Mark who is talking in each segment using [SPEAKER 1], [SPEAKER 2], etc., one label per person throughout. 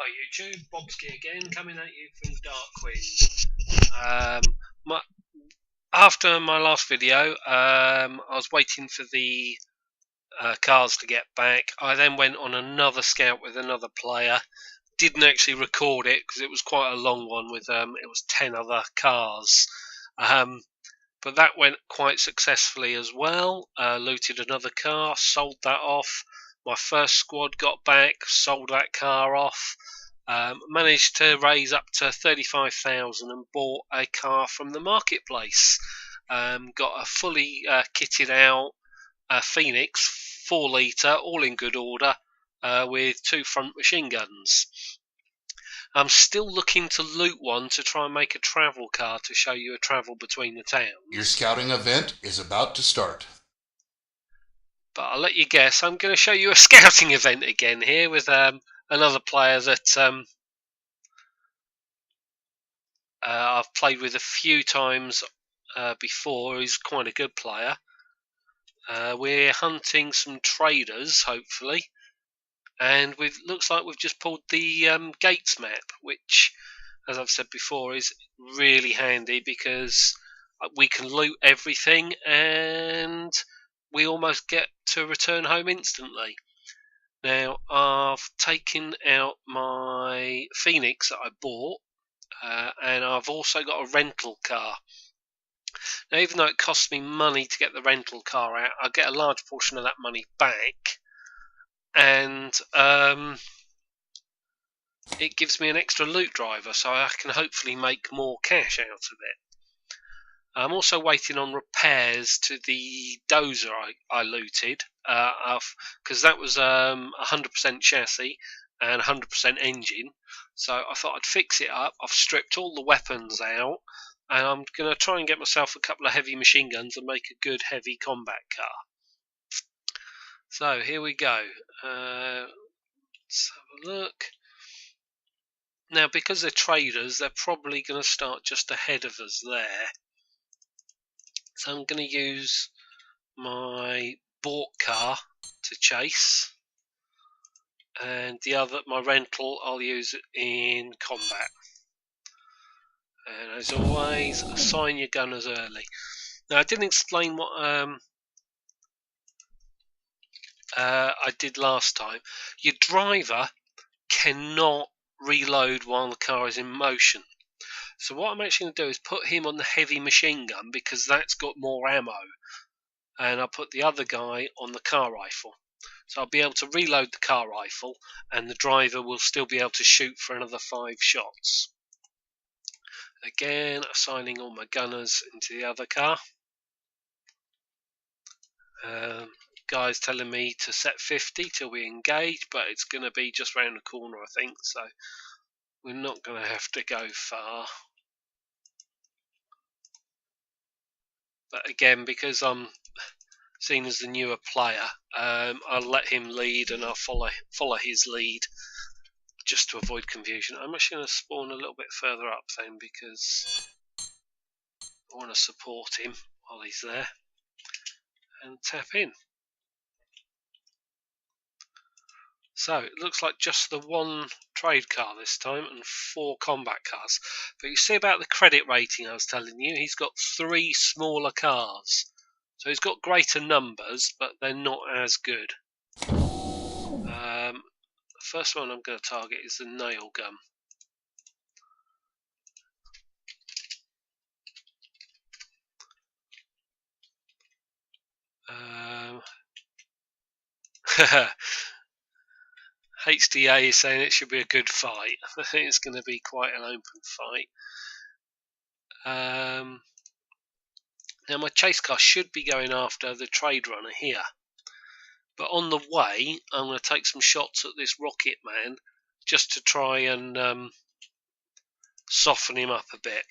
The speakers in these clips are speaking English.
[SPEAKER 1] Hi YouTube, Bobski again, coming at you from Darkwind. After my last video, I was waiting for the cars to get back. I then went on another scout with another player. Didn't actually record it because it was quite a long one with it was 10 other cars. But that went quite successfully as well. Looted another car, sold that off. My first squad got back, sold that car off. Managed to raise up to 35,000 and bought a car from the marketplace. Got a fully kitted out Phoenix 4 litre, all in good order, with 2 front machine guns. I'm still looking to loot one to try and make a travel car to show you a travel between the towns.
[SPEAKER 2] Your scouting event is about to start.
[SPEAKER 1] But I'll let you guess. I'm going to show you a scouting event again here with another player that I've played with a few times before. He's quite a good player. We're hunting some traders, hopefully. And looks like we've just pulled the Gates map, which, as I've said before, is really handy because we can loot everything and we almost get to return home instantly. Now, I've taken out my Phoenix that I bought, and I've also got a rental car. Now, even though it costs me money to get the rental car out, I get a large portion of that money back, and it gives me an extra loot driver, so I can hopefully make more cash out of it. I'm also waiting on repairs to the dozer I looted, because that was 100% chassis and 100% engine. So I thought I'd fix it up. I've stripped all the weapons out, and I'm going to try and get myself a couple of heavy machine guns and make a good heavy combat car. So here we go. Let's have a look. Now, because they're traders, they're probably going to start just ahead of us there. So I'm going to use my bought car to chase, and my rental, I'll use it in combat. And as always, assign your gunners early. Now, I didn't explain what I did last time. Your driver cannot reload while the car is in motion. So what I'm actually going to do is put him on the heavy machine gun because that's got more ammo. And I'll put the other guy on the car rifle. So I'll be able to reload the car rifle and the driver will still be able to shoot for another 5 shots. Again, assigning all my gunners into the other car. Guy's telling me to set 50 till we engage, but it's going to be just round the corner, I think, so we're not going to have to go far. But again, because I'm seen as the newer player, I'll let him lead and I'll follow his lead just to avoid confusion. I'm actually going to spawn a little bit further up then because I want to support him while he's there and tap in. So it looks like just the 1 trade car this time and 4 combat cars. But you see about the credit rating I was telling you, he's got 3 smaller cars. So he's got greater numbers, but they're not as good. The first one I'm going to target is the nail gun. HDA is saying it should be a good fight. I think it's going to be quite an open fight. Now my chase car should be going after the trade runner here. But on the way, I'm going to take some shots at this rocket man just to try and soften him up a bit.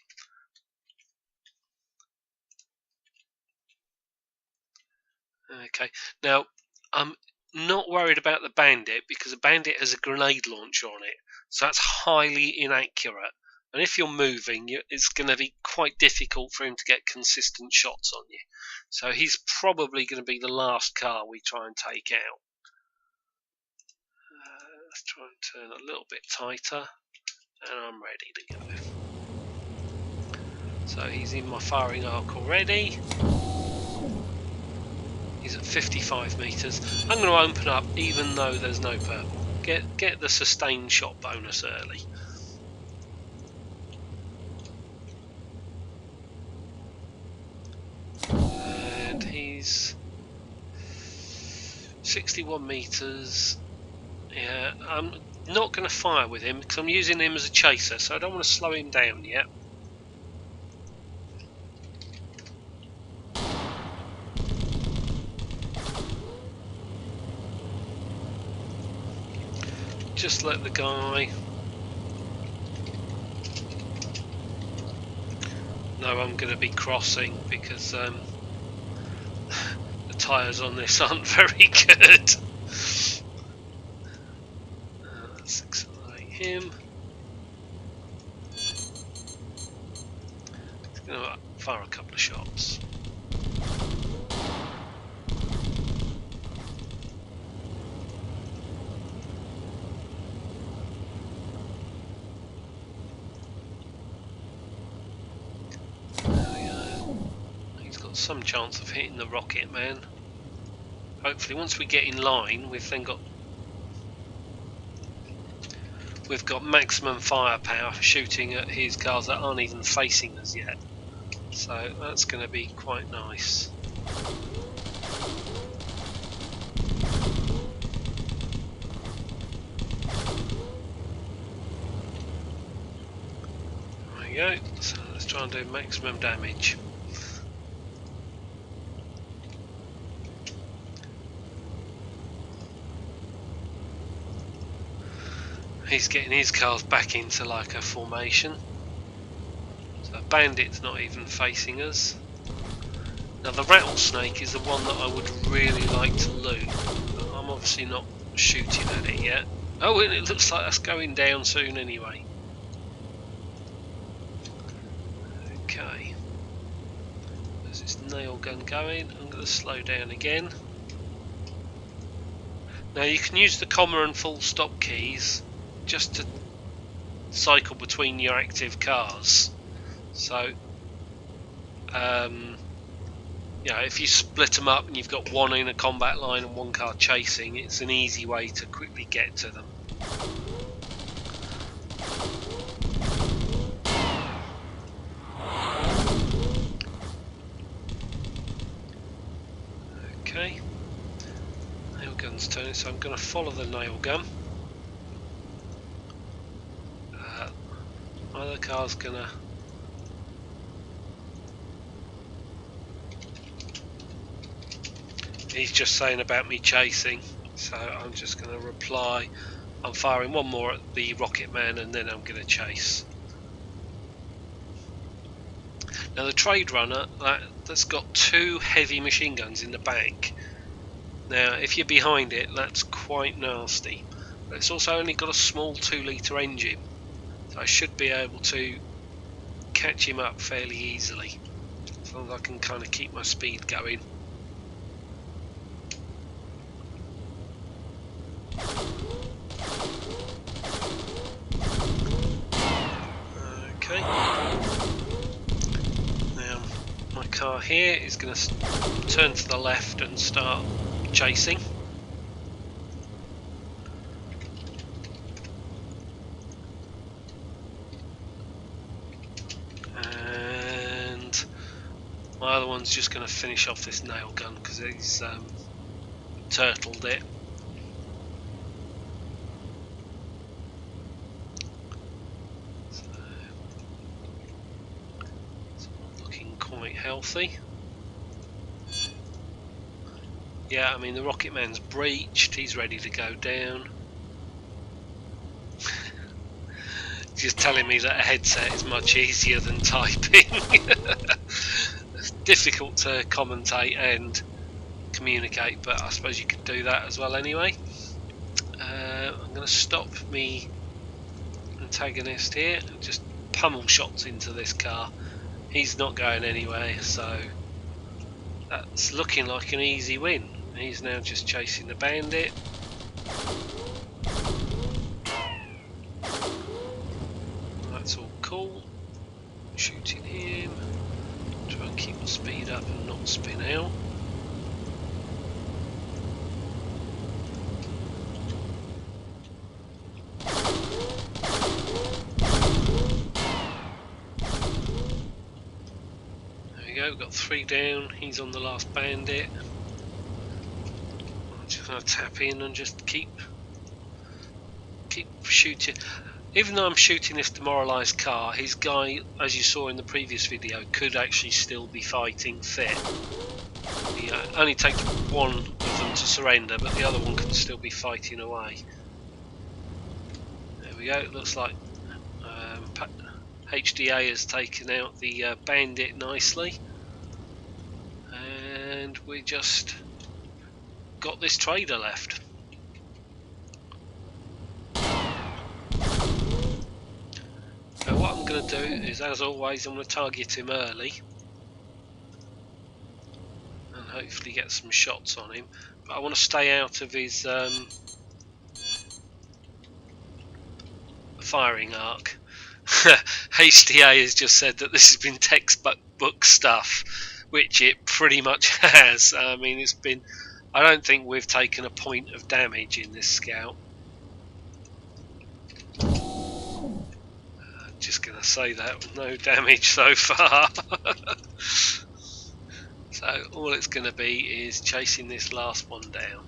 [SPEAKER 1] Okay, now I'm not worried about the bandit because the bandit has a grenade launcher on it, so that's highly inaccurate. And if you're moving, it's going to be quite difficult for him to get consistent shots on you. So he's probably going to be the last car we try and take out. try and turn a little bit tighter, and I'm ready to go. So he's in my firing arc already. He's at 55 metres. I'm going to open up even though there's no purple. Get the sustained shot bonus early. And he's 61 metres. Yeah, I'm not going to fire with him because I'm using him as a chaser, so I don't want to slow him down yet. Just let the guy know I'm going to be crossing because the tyres on this aren't very good. Let's accelerate him. He's going to fire a couple of shots. Some chance of hitting the rocket man. Hopefully once we get in line we've got maximum firepower shooting at his cars that aren't even facing us yet, so that's going to be quite nice. There we go, so let's try and do maximum damage. He's getting his cars back into like a formation. So Bandit's not even facing us. Now the Rattlesnake is the one that I would really like to loot, but I'm obviously not shooting at it yet. Oh, and it looks like that's going down soon anyway. Okay. There's this nail gun going. I'm going to slow down again. Now you can use the comma and full stop keys just to cycle between your active cars. So, you know, if you split them up and you've got one in a combat line and one car chasing, it's an easy way to quickly get to them. Okay, nail gun's turning, so I'm going to follow the nail gun. My other car's gonna he's just saying about me chasing, so I'm just gonna reply. I'm firing one more at the rocket man and then I'm gonna chase. Now the trade runner, that's got two heavy machine guns in the back. Now if you're behind it, that's quite nasty, but it's also only got a small 2-litre engine. I should be able to catch him up fairly easily, as long as I can kind of keep my speed going. Okay. Now my car here is going to turn to the left and start chasing. My other one's just going to finish off this nail gun because he's turtled it. So it's looking quite healthy. Yeah, I mean the rocket man's breached, he's ready to go down. Just telling me that a headset is much easier than typing. It's difficult to commentate and communicate, but I suppose you could do that as well anyway. I'm going to stop me antagonist here and just pummel shots into this car. He's not going anywhere, so that's looking like an easy win. He's now just chasing the bandit. cool. Shooting him. Try and keep the speed up and not spin out. There we go, we've got 3 down. He's on the last bandit. I'm just going to tap in and just keep shooting. Even though I'm shooting this demoralised car, his guy, as you saw in the previous video, could actually still be fighting fit. It only takes one of them to surrender, but the other one can still be fighting away. There we go, it looks like HDA has taken out the bandit nicely. And we just got this trader left. So what I'm going to do is, as always, I'm going to target him early and hopefully get some shots on him. But I want to stay out of his firing arc. HDA has just said that this has been textbook stuff, which it pretty much has. I mean, it's been. I don't think we've taken a point of damage in this scout. Just gonna say that, no damage so far. So all it's gonna be is chasing this last one down.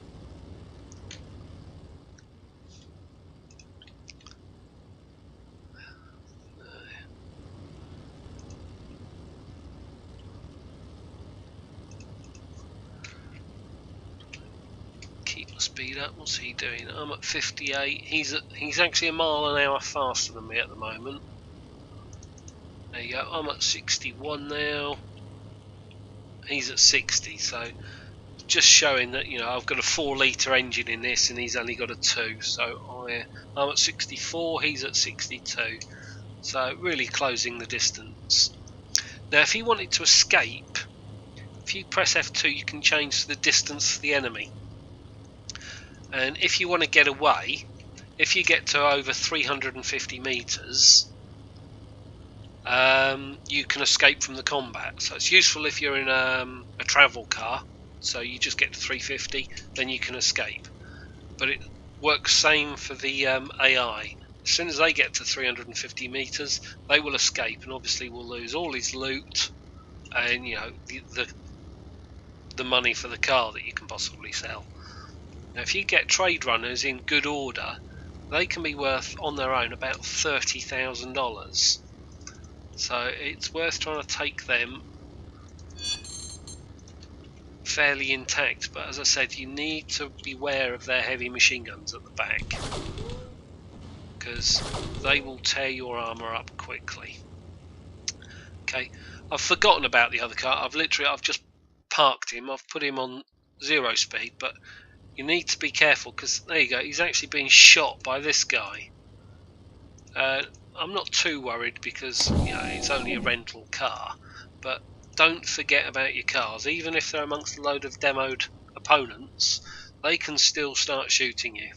[SPEAKER 1] Keep the speed up. What's he doing? I'm at 58. He's actually a mile an hour faster than me at the moment. There you go, I'm at 61 now. He's at 60, so just showing that, you know, I've got a 4-litre engine in this and he's only got a 2. So I'm at 64, he's at 62. So really closing the distance. Now if you wanted to escape, if you press F2 you can change the distance to the enemy. And if you want to get away, if you get to over 350 metres, you can escape from the combat. So it's useful if you're in a travel car, so you just get to 350, then you can escape. But it works same for the AI. As soon as they get to 350 metres, they will escape, and obviously will lose all his loot and, you know, the money for the car that you can possibly sell. Now if you get trade runners in good order, they can be worth on their own about $30,000. So it's worth trying to take them fairly intact, but as I said, you need to beware of their heavy machine guns at the back, because they will tear your armour up quickly. Okay, I've forgotten about the other car. I've just parked him. I've put him on 0 speed, but you need to be careful, because there you go, he's actually being shot by this guy. I'm not too worried because, you know, it's only a rental car, but don't forget about your cars. Even if they're amongst a load of demoed opponents, they can still start shooting you.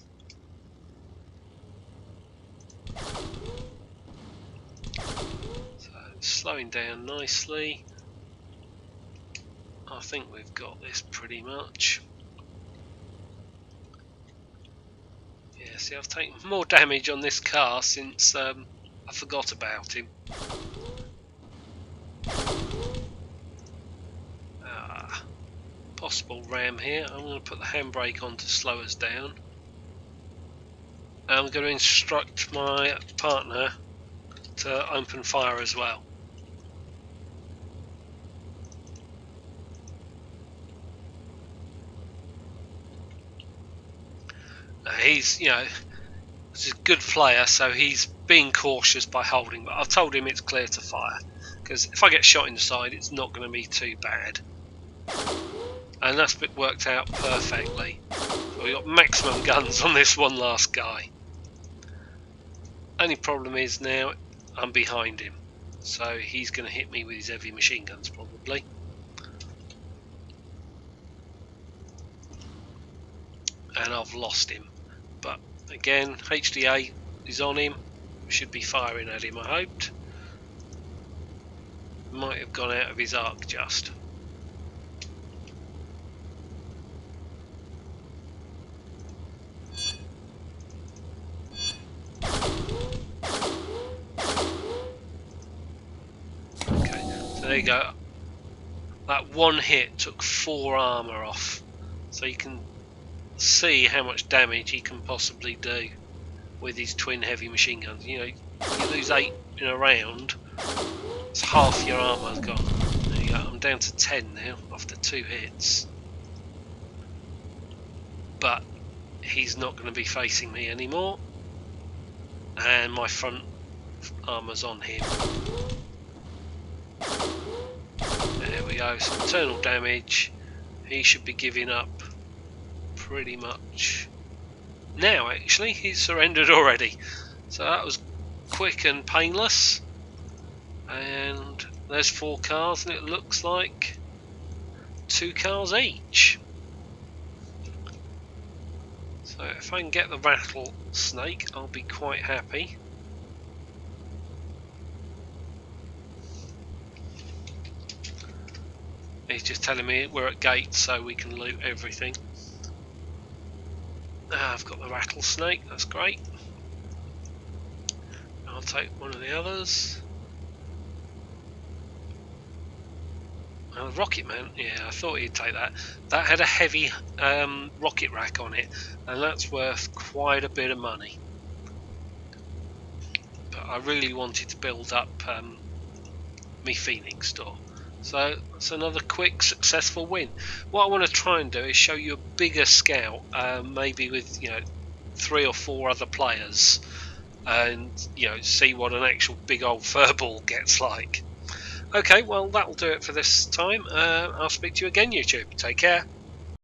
[SPEAKER 1] So slowing down nicely. I think we've got this pretty much. Yeah, see, I've taken more damage on this car since I forgot about him. Possible ram here. I'm going to put the handbrake on to slow us down. I'm going to instruct my partner to open fire as well. He's, you know, he's a good player, so he's being cautious by holding, but I've told him it's clear to fire, because if I get shot in the side it's not going to be too bad. And that's worked out perfectly. So we've got maximum guns on this one last guy. Only problem is now I'm behind him, so he's going to hit me with his heavy machine guns probably. And I've lost him. But again, HDA is on him. We should be firing at him, I hoped. Might have gone out of his arc just. Okay, so there you go. That one hit took 4 armour off. So you can see how much damage he can possibly do with his twin heavy machine guns. You know, you lose 8 in a round, it's half your armour's gone. There you go. I'm down to 10 now after 2 hits. But he's not going to be facing me anymore, and my front armour's on him. There we go, some internal damage. He should be giving up pretty much now. Actually, he's surrendered already, so that was quick and painless. And there's 4 cars, and it looks like 2 cars each. So if I can get the rattlesnake, I'll be quite happy. He's just telling me we're at gates, so we can loot everything. I've got the rattlesnake, that's great. I'll take one of the others. The rocket man, yeah, I thought he'd take that. That had a heavy rocket rack on it, and that's worth quite a bit of money. But I really wanted to build up me Phoenix store. So that's another quick, successful win. What I want to try and do is show you a bigger scout, maybe with 3 or 4 other players, and see what an actual big old furball gets like. Okay, well that'll do it for this time. I'll speak to you again, YouTube. Take care.